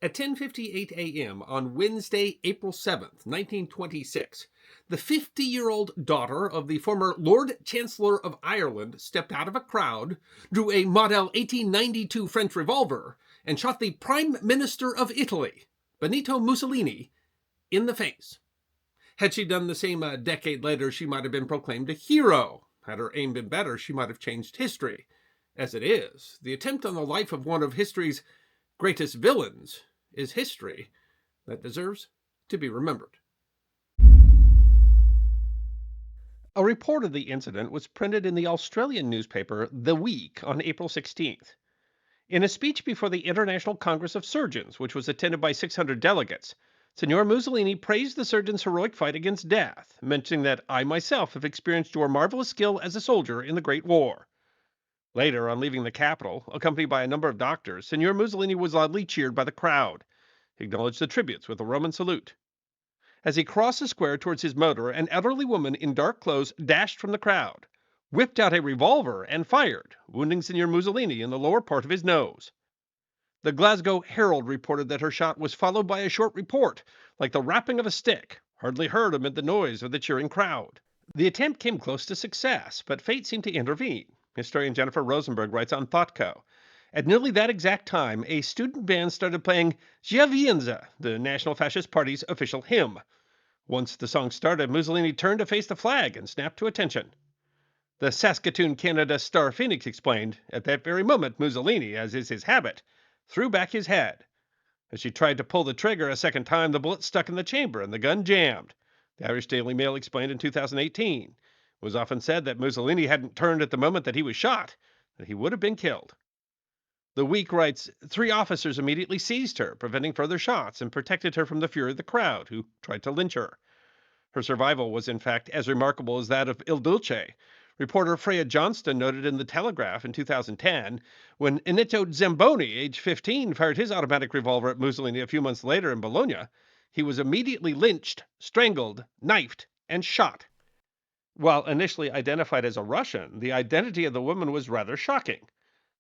At 10:58 a.m. on Wednesday, April 7th, 1926, the 50-year-old daughter of the former Lord Chancellor of Ireland stepped out of a crowd, drew a Model 1892 French revolver, and shot the Prime Minister of Italy, Benito Mussolini, in the face. Had she done the same a decade later, she might have been proclaimed a hero. Had her aim been better, she might have changed history. As it is, the attempt on the life of one of history's greatest villains is history that deserves to be remembered. A report of the incident was printed in the Australian newspaper The Week on April 16th. In a speech before the International Congress of Surgeons, which was attended by 600 delegates, Signor Mussolini praised the surgeon's heroic fight against death, mentioning that I myself have experienced your marvelous skill as a soldier in the Great War. Later, on leaving the capital, accompanied by a number of doctors, Signor Mussolini was loudly cheered by the crowd. He acknowledged the tributes with a Roman salute. As he crossed the square towards his motor, an elderly woman in dark clothes dashed from the crowd, whipped out a revolver, and fired, wounding Signor Mussolini in the lower part of his nose. The Glasgow Herald reported that her shot was followed by a short report, like the rapping of a stick, hardly heard amid the noise of the cheering crowd. The attempt came close to success, but fate seemed to intervene. Historian Jennifer Rosenberg writes on ThoughtCo. At nearly that exact time, a student band started playing Giovinezza, the National Fascist Party's official hymn. Once the song started, Mussolini turned to face the flag and snapped to attention. The Saskatoon, Canada Star Phoenix explained, at that very moment, Mussolini, as is his habit, threw back his head. As she tried to pull the trigger a second time, the bullet stuck in the chamber and the gun jammed. The Irish Daily Mail explained in 2018. It was often said that Mussolini hadn't turned at the moment that he was shot, that he would have been killed. The Week writes, 3 officers immediately seized her, preventing further shots, and protected her from the fury of the crowd, who tried to lynch her. Her survival was, in fact, as remarkable as that of Il Duce. Reporter Freya Johnston noted in The Telegraph in 2010, when Ennio Zamboni, age 15, fired his automatic revolver at Mussolini a few months later in Bologna, he was immediately lynched, strangled, knifed, and shot. While initially identified as a Russian, the identity of the woman was rather shocking.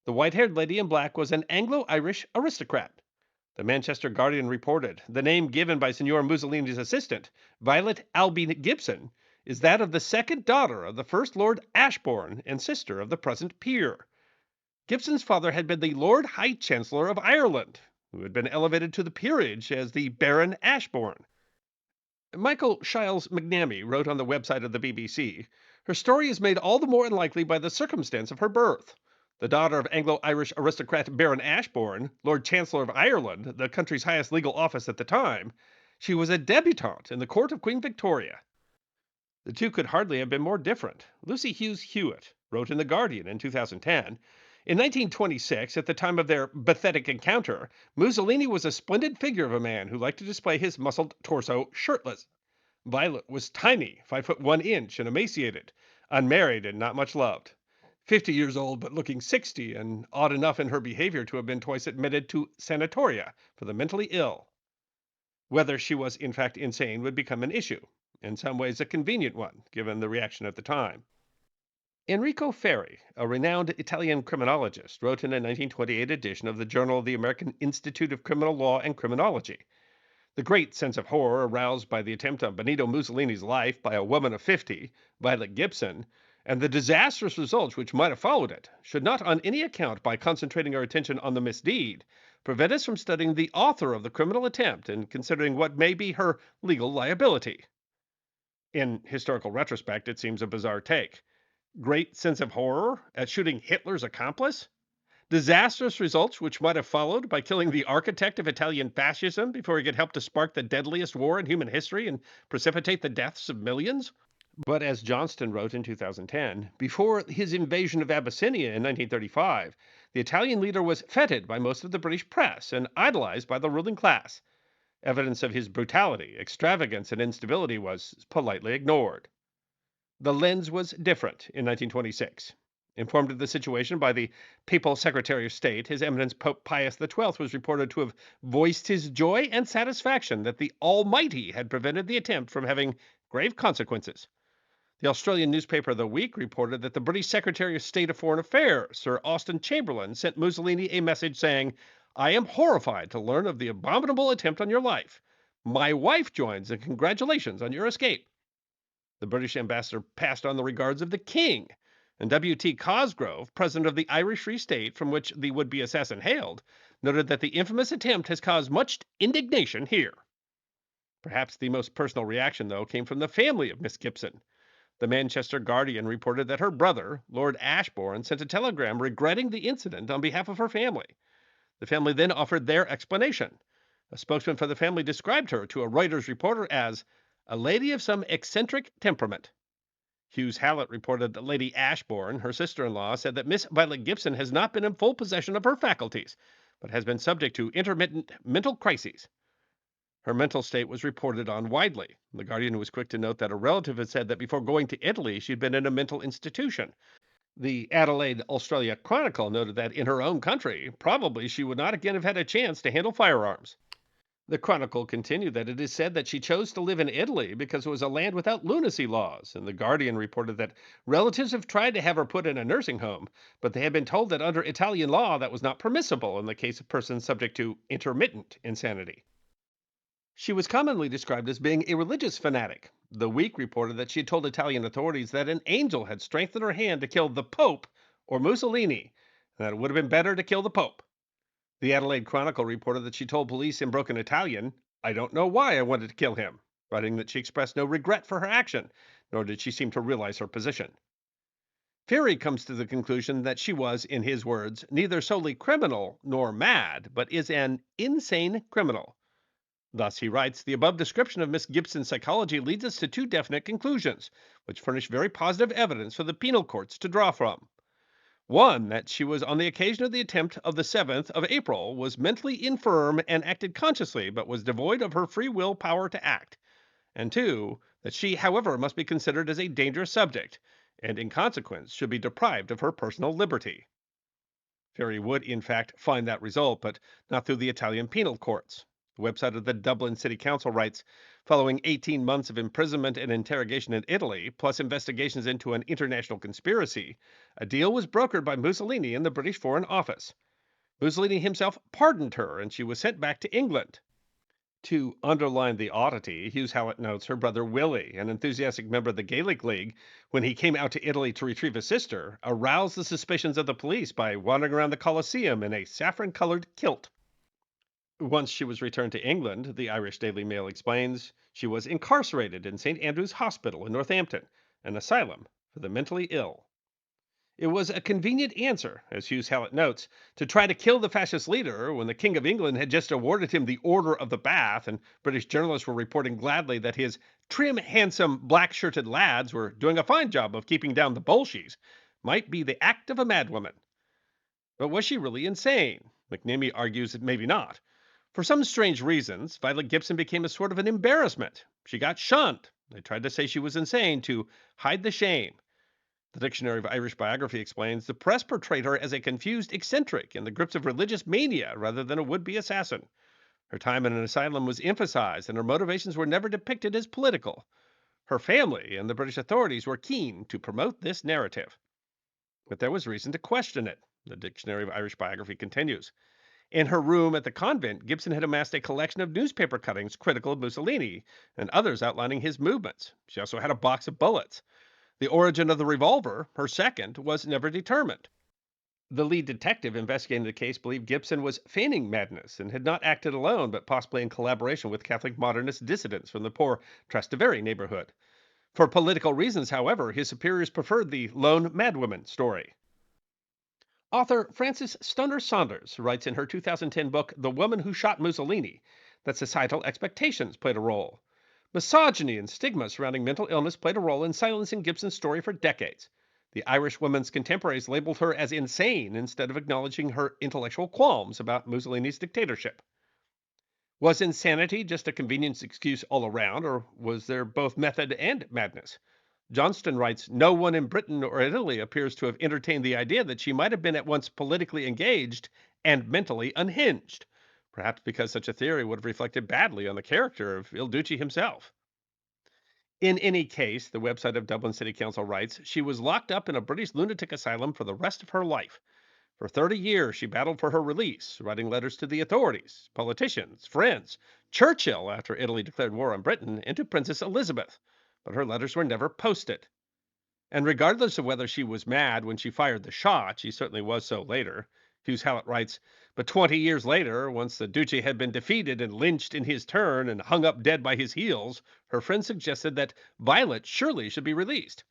The white-haired lady in black was an Anglo-Irish aristocrat. The Manchester Guardian reported, the name given by Signor Mussolini's assistant, Violet Albee Gibson, is that of the second daughter of the first Lord Ashbourne and sister of the present peer. Gibson's father had been the Lord High Chancellor of Ireland, who had been elevated to the peerage as the Baron Ashbourne. Michael Shiles McNamee wrote on the website of the BBC, her story is made all the more unlikely by the circumstance of her birth. The daughter of Anglo-Irish aristocrat Baron Ashbourne, Lord Chancellor of Ireland, the country's highest legal office at the time, she was a debutante in the court of Queen Victoria. The two could hardly have been more different. Lucy Hughes Hewitt wrote in The Guardian in 2010, in 1926, at the time of their pathetic encounter, Mussolini was a splendid figure of a man who liked to display his muscled torso shirtless. Violet was tiny, 5 foot 1 inch, and emaciated, unmarried and not much loved. 50 years old but looking 60, and odd enough in her behavior to have been twice admitted to sanatoria for the mentally ill. Whether she was in fact insane would become an issue, in some ways a convenient one, given the reaction at the time. Enrico Ferri, a renowned Italian criminologist, wrote in a 1928 edition of the Journal of the American Institute of Criminal Law and Criminology. The great sense of horror aroused by the attempt on Benito Mussolini's life by a woman of 50, Violet Gibson, and the disastrous results which might have followed it, should not on any account, by concentrating our attention on the misdeed, prevent us from studying the author of the criminal attempt and considering what may be her legal liability. In historical retrospect, it seems a bizarre take. Great sense of horror at shooting Hitler's accomplice? Disastrous results which might have followed by killing the architect of Italian fascism before he could help to spark the deadliest war in human history and precipitate the deaths of millions? But as Johnston wrote in 2010, before his invasion of Abyssinia in 1935, the Italian leader was feted by most of the British press and idolized by the ruling class. Evidence of his brutality, extravagance, and instability was politely ignored. The lens was different in 1926. Informed of the situation by the Papal Secretary of State, His Eminence Pope Pius XII was reported to have voiced his joy and satisfaction that the Almighty had prevented the attempt from having grave consequences. The Australian newspaper The Week reported that the British Secretary of State of Foreign Affairs, Sir Austen Chamberlain, sent Mussolini a message saying, I am horrified to learn of the abominable attempt on your life. My wife joins in congratulations on your escape. The British ambassador passed on the regards of the king, and W.T. Cosgrove, president of the Irish Free State from which the would be assassin hailed, noted that the infamous attempt has caused much indignation here. Perhaps the most personal reaction, though, came from the family of Miss Gibson. The Manchester Guardian reported that her brother, Lord Ashbourne, sent a telegram regretting the incident on behalf of her family. The family then offered their explanation. A spokesman for the family described her to a Reuters reporter as a lady of some eccentric temperament. Hughes Hallett reported that Lady Ashbourne, her sister-in-law, said that Miss Violet Gibson has not been in full possession of her faculties, but has been subject to intermittent mental crises. Her mental state was reported on widely. The Guardian was quick to note that a relative had said that before going to Italy, she'd been in a mental institution. The Adelaide Australia Chronicle noted that in her own country, probably she would not again have had a chance to handle firearms. The Chronicle continued that it is said that she chose to live in Italy because it was a land without lunacy laws, and the Guardian reported that relatives have tried to have her put in a nursing home, but they had been told that under Italian law that was not permissible in the case of persons subject to intermittent insanity. She was commonly described as being a religious fanatic. The Week reported that she had told Italian authorities that an angel had strengthened her hand to kill the Pope or Mussolini, and that it would have been better to kill the Pope. The Adelaide Chronicle reported that she told police in broken Italian, I don't know why I wanted to kill him, writing that she expressed no regret for her action, nor did she seem to realize her position. Ferry comes to the conclusion that she was, in his words, neither solely criminal nor mad, but is an insane criminal. Thus, he writes, the above description of Miss Gibson's psychology leads us to two definite conclusions, which furnish very positive evidence for the penal courts to draw from. One, that she was on the occasion of the attempt of the 7th of April, was mentally infirm and acted consciously, but was devoid of her free will power to act. And two, that she, however, must be considered as a dangerous subject, and in consequence should be deprived of her personal liberty. Ferry would, in fact, find that result, but not through the Italian penal courts. The website of the Dublin City Council writes, following 18 months of imprisonment and interrogation in Italy, plus investigations into an international conspiracy, a deal was brokered by Mussolini and the British Foreign Office. Mussolini himself pardoned her, and she was sent back to England. To underline the oddity, Hughes Hallett notes her brother Willie, an enthusiastic member of the Gaelic League, when he came out to Italy to retrieve his sister, aroused the suspicions of the police by wandering around the Colosseum in a saffron-colored kilt. Once she was returned to England, the Irish Daily Mail explains, she was incarcerated in St. Andrew's Hospital in Northampton, an asylum for the mentally ill. It was a convenient answer, as Hughes Hallett notes, to try to kill the fascist leader when the King of England had just awarded him the Order of the Bath, and British journalists were reporting gladly that his trim, handsome, black-shirted lads were doing a fine job of keeping down the Bolsheviks, might be the act of a madwoman. But was she really insane? McNamee argues that maybe not. For some strange reasons, Violet Gibson became a sort of an embarrassment. She got shunned. They tried to say she was insane to hide the shame. The Dictionary of Irish Biography explains the press portrayed her as a confused eccentric in the grips of religious mania rather than a would-be assassin. Her time in an asylum was emphasized, and her motivations were never depicted as political. Her family and the British authorities were keen to promote this narrative. But there was reason to question it. The Dictionary of Irish Biography continues. In her room at the convent, Gibson had amassed a collection of newspaper cuttings critical of Mussolini and others outlining his movements. She also had a box of bullets. The origin of the revolver, her second, was never determined. The lead detective investigating the case believed Gibson was feigning madness and had not acted alone, but possibly in collaboration with Catholic modernist dissidents from the poor Trastevere neighborhood. For political reasons, however, his superiors preferred the lone madwoman story. Author Frances Stunner Saunders writes in her 2010 book, The Woman Who Shot Mussolini, that societal expectations played a role. Misogyny and stigma surrounding mental illness played a role in silencing Gibson's story for decades. The Irish woman's contemporaries labeled her as insane instead of acknowledging her intellectual qualms about Mussolini's dictatorship. Was insanity just a convenience excuse all around, or was there both method and madness? Johnston writes, no one in Britain or Italy appears to have entertained the idea that she might have been at once politically engaged and mentally unhinged, perhaps because such a theory would have reflected badly on the character of Il Duce himself. In any case, the website of Dublin City Council writes, she was locked up in a British lunatic asylum for the rest of her life. For 30 years, she battled for her release, writing letters to the authorities, politicians, friends, Churchill after Italy declared war on Britain, and to Princess Elizabeth. But her letters were never posted. And regardless of whether she was mad when she fired the shot, she certainly was so later. Hughes Hallett writes, but 20 years later, once the Duce had been defeated and lynched in his turn and hung up dead by his heels, her friend suggested that Violet surely should be released.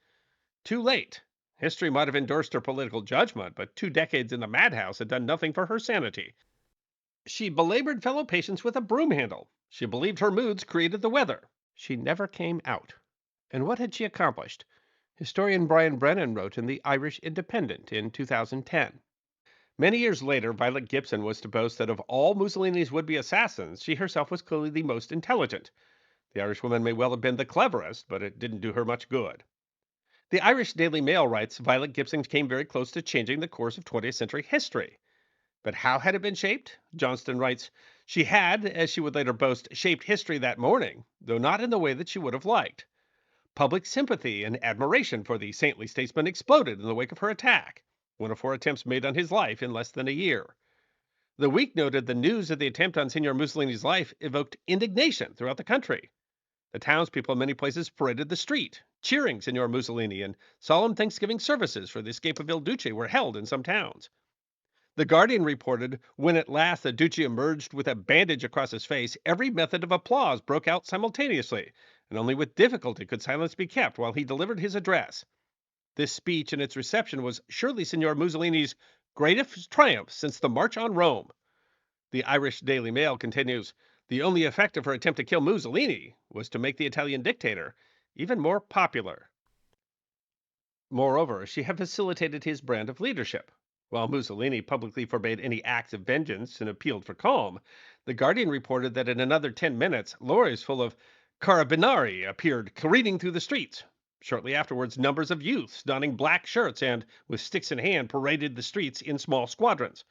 Too late. History might have endorsed her political judgment, but 2 decades in the madhouse had done nothing for her sanity. She belabored fellow patients with a broom handle. She believed her moods created the weather. She never came out. And what had she accomplished? Historian Brian Brennan wrote in the Irish Independent in 2010. Many years later, Violet Gibson was to boast that of all Mussolini's would-be assassins, she herself was clearly the most intelligent. The Irish woman may well have been the cleverest, but it didn't do her much good. The Irish Daily Mail writes Violet Gibson came very close to changing the course of 20th century history. But how had it been shaped? Johnston writes, she had, as she would later boast, shaped history that morning, though not in the way that she would have liked. Public sympathy and admiration for the saintly statesman exploded in the wake of her attack, one of 4 attempts made on his life in less than a year. The Week noted the news of the attempt on Signor Mussolini's life evoked indignation throughout the country. The townspeople in many places paraded the street, cheering Signor Mussolini, and solemn Thanksgiving services for the escape of Il Duce were held in some towns. The Guardian reported, when at last the Duce emerged with a bandage across his face, every method of applause broke out simultaneously, and only with difficulty could silence be kept while he delivered his address. This speech and its reception was surely Signor Mussolini's greatest triumph since the March on Rome. The Irish Daily Mail continues, the only effect of her attempt to kill Mussolini was to make the Italian dictator even more popular. Moreover, she had facilitated his brand of leadership. While Mussolini publicly forbade any acts of vengeance and appealed for calm, the Guardian reported that in another 10 minutes, lorries full of carabinieri appeared careening through the streets. Shortly afterwards, numbers of youths donning black shirts and, with sticks in hand, paraded the streets in small squadrons.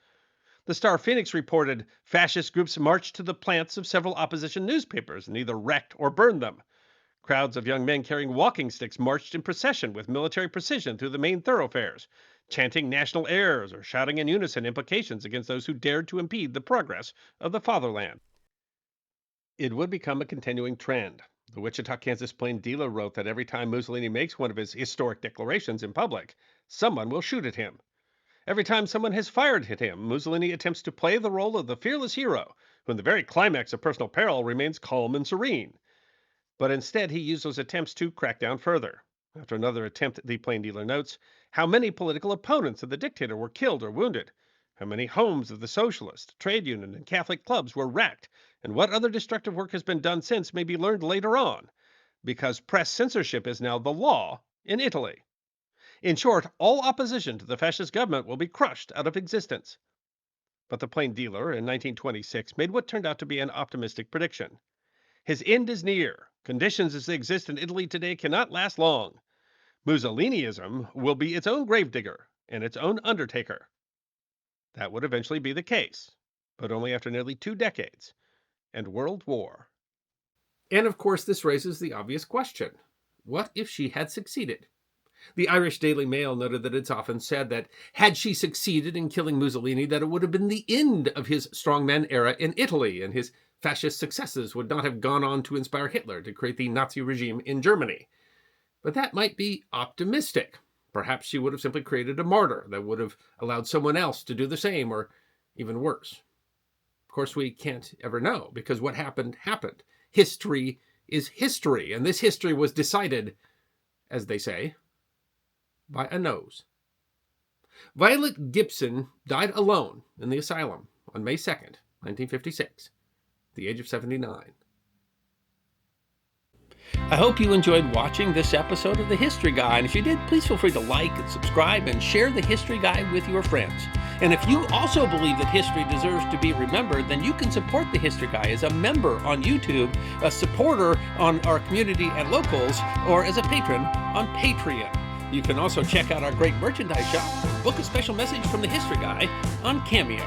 The Star Phoenix reported fascist groups marched to the plants of several opposition newspapers and either wrecked or burned them. Crowds of young men carrying walking sticks marched in procession with military precision through the main thoroughfares, chanting national airs or shouting in unison imprecations against those who dared to impede the progress of the fatherland. It would become a continuing trend. The Wichita, Kansas Plain Dealer wrote that every time Mussolini makes one of his historic declarations in public, someone will shoot at him. Every time someone has fired at him, Mussolini attempts to play the role of the fearless hero, who in the very climax of personal peril remains calm and serene. But instead, he used those attempts to crack down further. After another attempt, the Plain Dealer notes, how many political opponents of the dictator were killed or wounded, how many homes of the socialist, trade union, and Catholic clubs were wrecked, and what other destructive work has been done since may be learned later on, because press censorship is now the law in Italy. In short, all opposition to the fascist government will be crushed out of existence. But the Plain Dealer in 1926 made what turned out to be an optimistic prediction. His end is near. Conditions as they exist in Italy today cannot last long. Mussolinism will be its own gravedigger and its own undertaker. That would eventually be the case, but only after nearly 2 decades and world war. And of course, this raises the obvious question. What if she had succeeded? The Irish Daily Mail noted that it's often said that had she succeeded in killing Mussolini, that it would have been the end of his strongman era in Italy, and his fascist successes would not have gone on to inspire Hitler to create the Nazi regime in Germany. But that might be optimistic. Perhaps she would have simply created a martyr that would have allowed someone else to do the same, or even worse. Of course, we can't ever know, because what happened, happened. History is history, and this history was decided, as they say, by a nose. Violet Gibson died alone in the asylum on May 2nd, 1956, at the age of 79. I hope you enjoyed watching this episode of The History Guy, and if you did, please feel free to like and subscribe and share The History Guy with your friends. And if you also believe that history deserves to be remembered, then you can support The History Guy as a member on YouTube, a supporter on our community at Locals, or as a patron on Patreon. You can also check out our great merchandise shop, book a special message from The History Guy on Cameo.